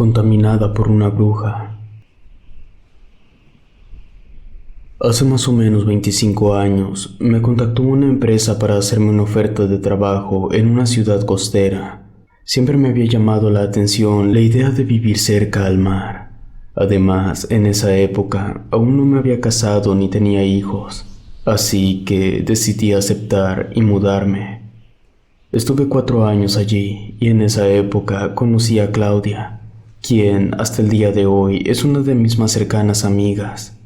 contaminada por una bruja. Hace más o menos 25 años me contactó una empresa para hacerme una oferta de trabajo en una ciudad costera. Siempre me había llamado la atención la idea de vivir cerca al mar. Además, en esa época aún no me había casado ni tenía hijos, así que decidí aceptar y mudarme. Estuve 4 años allí y en esa época conocí a Claudia, quien hasta el día de hoy es una de mis más cercanas amigas.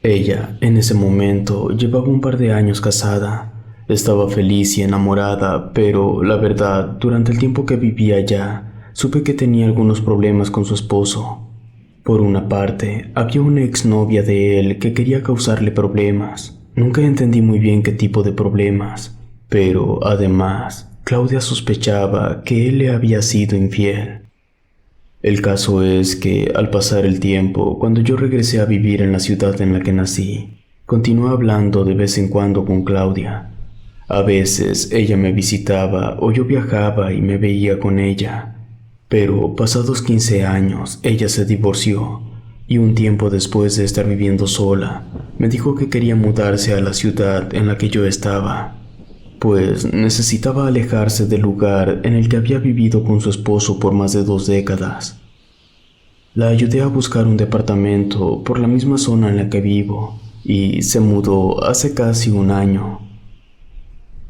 Ella, en ese momento, llevaba un par de años casada. Estaba feliz y enamorada, pero la verdad, durante el tiempo que vivía allá, supe que tenía algunos problemas con su esposo. Por una parte, había una exnovia de él que quería causarle problemas. Nunca entendí muy bien qué tipo de problemas, pero además, Claudia sospechaba que él le había sido infiel. El caso es que, al pasar el tiempo, cuando yo regresé a vivir en la ciudad en la que nací, continué hablando de vez en cuando con Claudia. A veces ella me visitaba o yo viajaba y me veía con ella. Pero pasados 15 años, ella se divorció y un tiempo después de estar viviendo sola, me dijo que quería mudarse a la ciudad en la que yo estaba, pues necesitaba alejarse del lugar en el que había vivido con su esposo por más de 2 décadas. La ayudé a buscar un departamento por la misma zona en la que vivo y se mudó hace casi 1 año.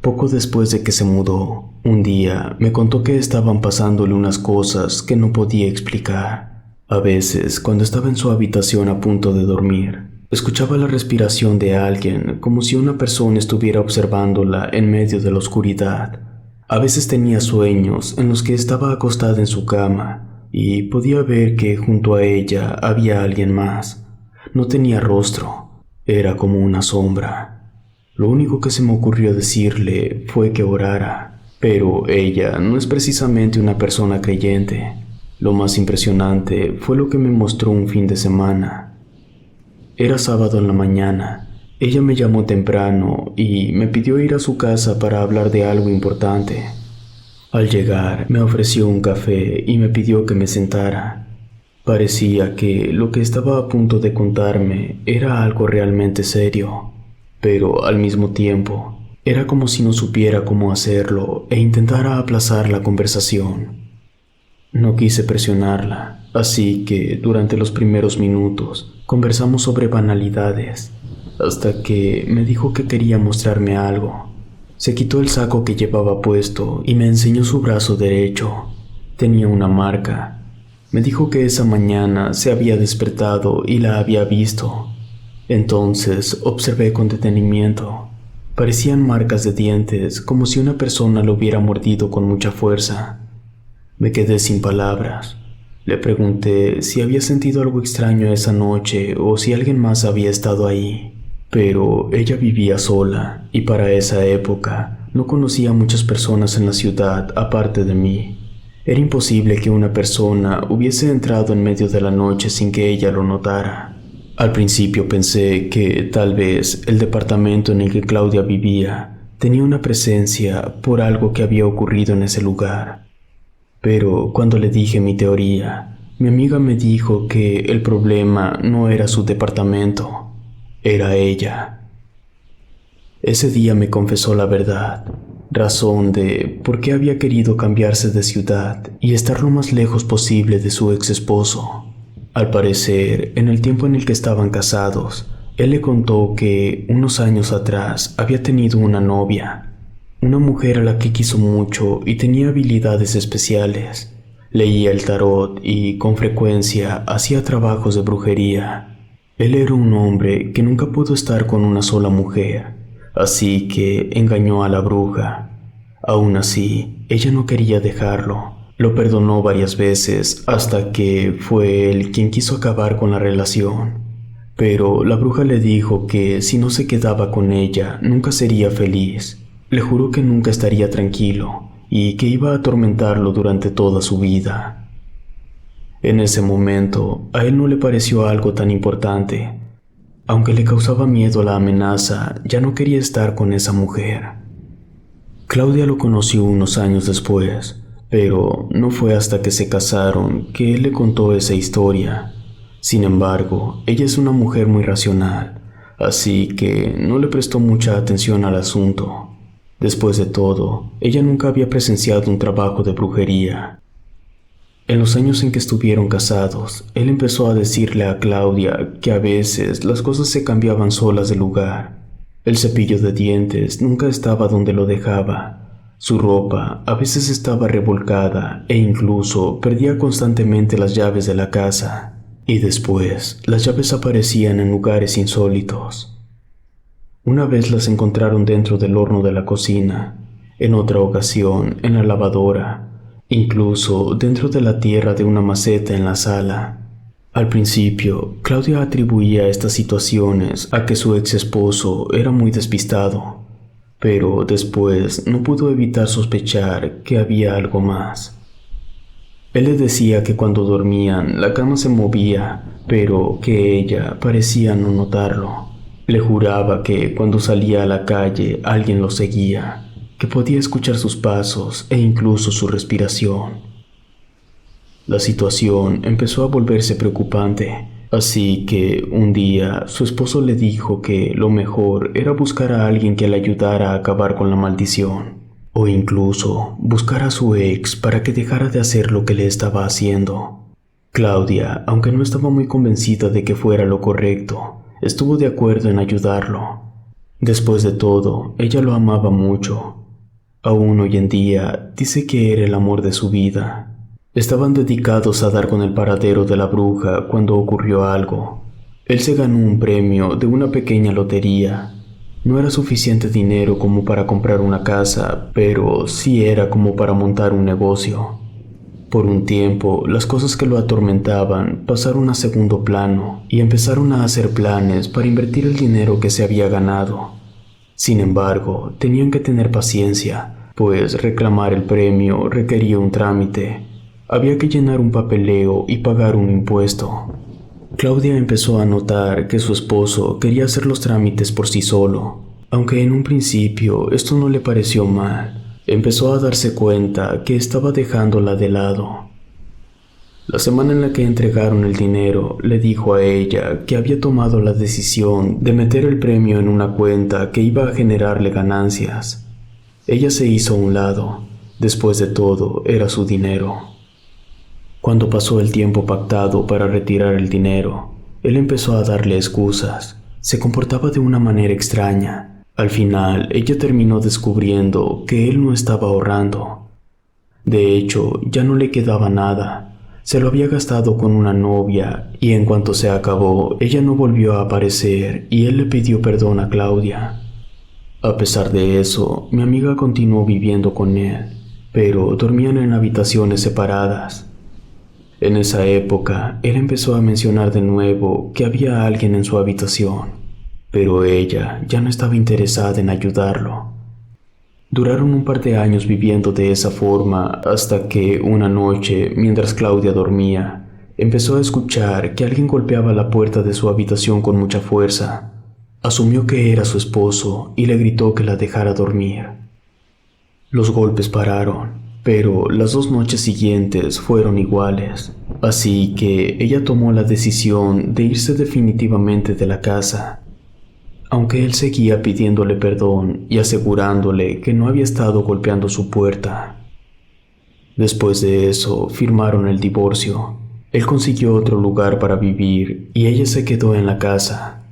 Poco después de que se mudó, un día me contó que estaban pasándole unas cosas que no podía explicar. A veces, cuando estaba en su habitación a punto de dormir, escuchaba la respiración de alguien como si una persona estuviera observándola en medio de la oscuridad. A veces tenía sueños en los que estaba acostada en su cama y podía ver que junto a ella había alguien más. No tenía rostro, era como una sombra. Lo único que se me ocurrió decirle fue que orara, pero ella no es precisamente una persona creyente. Lo más impresionante fue lo que me mostró un fin de semana. Era sábado en la mañana. Ella me llamó temprano y me pidió ir a su casa para hablar de algo importante. Al llegar, me ofreció un café y me pidió que me sentara. Parecía que lo que estaba a punto de contarme era algo realmente serio, pero al mismo tiempo, era como si no supiera cómo hacerlo e intentara aplazar la conversación. No quise presionarla, así que durante los primeros minutos conversamos sobre banalidades, hasta que me dijo que quería mostrarme algo. Se quitó el saco que llevaba puesto y me enseñó su brazo derecho. Tenía una marca. Me dijo que esa mañana se había despertado y la había visto. Entonces observé con detenimiento. Parecían marcas de dientes, como si una persona lo hubiera mordido con mucha fuerza. Me quedé sin palabras. Le pregunté si había sentido algo extraño esa noche o si alguien más había estado ahí. Pero ella vivía sola y para esa época no conocía a muchas personas en la ciudad aparte de mí. Era imposible que una persona hubiese entrado en medio de la noche sin que ella lo notara. Al principio pensé que tal vez el departamento en el que Claudia vivía tenía una presencia por algo que había ocurrido en ese lugar. Pero cuando le dije mi teoría, mi amiga me dijo que el problema no era su departamento, era ella. Ese día me confesó la verdad, razón de por qué había querido cambiarse de ciudad y estar lo más lejos posible de su ex esposo. Al parecer, en el tiempo en el que estaban casados, él le contó que unos años atrás había tenido una novia, una mujer a la que quiso mucho y tenía habilidades especiales. Leía el tarot y, con frecuencia, hacía trabajos de brujería. Él era un hombre que nunca pudo estar con una sola mujer, así que engañó a la bruja. Aún así, ella no quería dejarlo. Lo perdonó varias veces hasta que fue él quien quiso acabar con la relación. Pero la bruja le dijo que si no se quedaba con ella, nunca sería feliz. Le juró que nunca estaría tranquilo y que iba a atormentarlo durante toda su vida. En ese momento, a él no le pareció algo tan importante. Aunque le causaba miedo la amenaza, ya no quería estar con esa mujer. Claudia lo conoció unos años después. pero no fue hasta que se casaron que él le contó esa historia. Sin embargo, ella es una mujer muy racional, así que no le prestó mucha atención al asunto. Después de todo, ella nunca había presenciado un trabajo de brujería. En los años en que estuvieron casados, él empezó a decirle a Claudia que a veces las cosas se cambiaban solas de lugar. El cepillo de dientes nunca estaba donde lo dejaba. Su ropa a veces estaba revolcada e incluso perdía constantemente las llaves de la casa. Y después, las llaves aparecían en lugares insólitos. Una vez las encontraron dentro del horno de la cocina, en otra ocasión en la lavadora, incluso dentro de la tierra de una maceta en la sala. Al principio, Claudia atribuía estas situaciones a que su ex esposo era muy despistado, pero después no pudo evitar sospechar que había algo más. Él le decía que cuando dormían la cama se movía, pero que ella parecía no notarlo. Le juraba que cuando salía a la calle alguien lo seguía, que podía escuchar sus pasos e incluso su respiración. La situación empezó a volverse preocupante, así que un día su esposo le dijo que lo mejor era buscar a alguien que le ayudara a acabar con la maldición. O incluso buscar a su ex para que dejara de hacer lo que le estaba haciendo. Claudia, aunque no estaba muy convencida de que fuera lo correcto, estuvo de acuerdo en ayudarlo. Después de todo, ella lo amaba mucho. Aún hoy en día, dice que era el amor de su vida. Estaban dedicados a dar con el paradero de la bruja cuando ocurrió algo. Él se ganó un premio de una pequeña lotería. No era suficiente dinero como para comprar una casa, pero sí era como para montar un negocio. Por un tiempo, las cosas que lo atormentaban pasaron a segundo plano y empezaron a hacer planes para invertir el dinero que se había ganado. Sin embargo, tenían que tener paciencia, pues reclamar el premio requería un trámite. Había que llenar un papeleo y pagar un impuesto. Claudia empezó a notar que su esposo quería hacer los trámites por sí solo. Aunque en un principio esto no le pareció mal, empezó a darse cuenta que estaba dejándola de lado. La semana en la que entregaron el dinero, le dijo a ella que había tomado la decisión de meter el premio en una cuenta que iba a generarle ganancias. Ella se hizo a un lado. Después de todo, era su dinero. Cuando pasó el tiempo pactado para retirar el dinero, él empezó a darle excusas. Se comportaba de una manera extraña. Al final, ella terminó descubriendo que él no estaba ahorrando. De hecho, ya no le quedaba nada. Se lo había gastado con una novia y en cuanto se acabó, ella no volvió a aparecer y él le pidió perdón a Claudia. A pesar de eso, mi amiga continuó viviendo con él, pero dormían en habitaciones separadas. En esa época, él empezó a mencionar de nuevo que había alguien en su habitación, pero ella ya no estaba interesada en ayudarlo. Duraron un par de años viviendo de esa forma hasta que una noche, mientras Claudia dormía, empezó a escuchar que alguien golpeaba la puerta de su habitación con mucha fuerza. Asumió que era su esposo y le gritó que la dejara dormir. Los golpes pararon. Pero las 2 noches siguientes fueron iguales, así que ella tomó la decisión de irse definitivamente de la casa. Aunque él seguía pidiéndole perdón y asegurándole que no había estado golpeando su puerta. Después de eso, firmaron el divorcio. Él consiguió otro lugar para vivir y ella se quedó en la casa.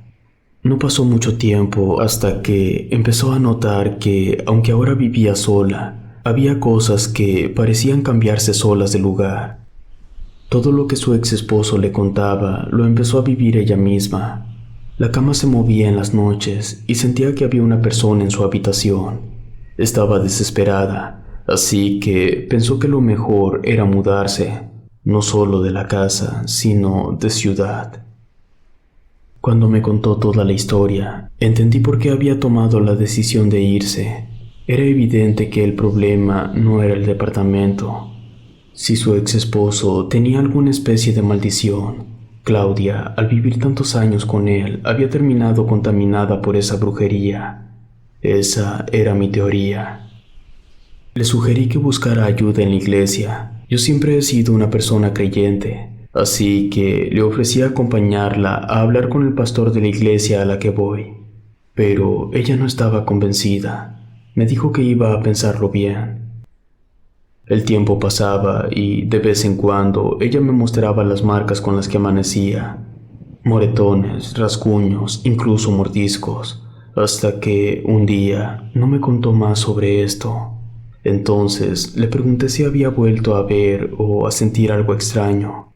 No pasó mucho tiempo hasta que empezó a notar que, aunque ahora vivía sola, había cosas que parecían cambiarse solas de lugar. Todo lo que su ex esposo le contaba lo empezó a vivir ella misma. La cama se movía en las noches y sentía que había una persona en su habitación. Estaba desesperada, así que pensó que lo mejor era mudarse, no solo de la casa, sino de ciudad. Cuando me contó toda la historia, entendí por qué había tomado la decisión de irse. Era evidente que el problema no era el departamento. Si su ex esposo tenía alguna especie de maldición, Claudia, al vivir tantos años con él, había terminado contaminada por esa brujería. Esa era mi teoría. Le sugerí que buscara ayuda en la iglesia. Yo siempre he sido una persona creyente, así que le ofrecí acompañarla a hablar con el pastor de la iglesia a la que voy. Pero ella no estaba convencida. Me dijo que iba a pensarlo bien. El tiempo pasaba y de vez en cuando ella me mostraba las marcas con las que amanecía. Moretones, rasguños, incluso mordiscos, hasta que un día no me contó más sobre esto. Entonces le pregunté si había vuelto a ver o a sentir algo extraño.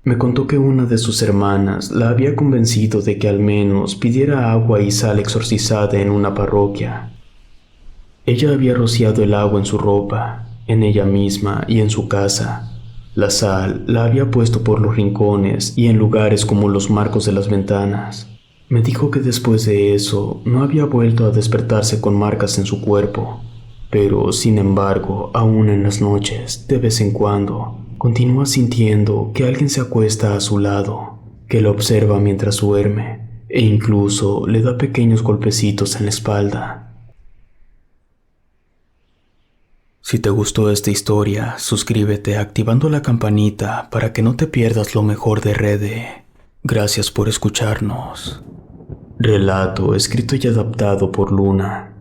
Me contó que una de sus hermanas la había convencido de que al menos pidiera agua y sal exorcizada en una parroquia. Ella había rociado el agua en su ropa, en ella misma y en su casa. La sal la había puesto por los rincones y en lugares como los marcos de las ventanas. Me dijo que después de eso no había vuelto a despertarse con marcas en su cuerpo, pero sin embargo, aún en las noches, de vez en cuando, continúa sintiendo que alguien se acuesta a su lado, que lo observa mientras duerme e incluso le da pequeños golpecitos en la espalda. Si te gustó esta historia, suscríbete activando la campanita para que no te pierdas lo mejor de Rede. Gracias por escucharnos. Relato escrito y adaptado por Luna.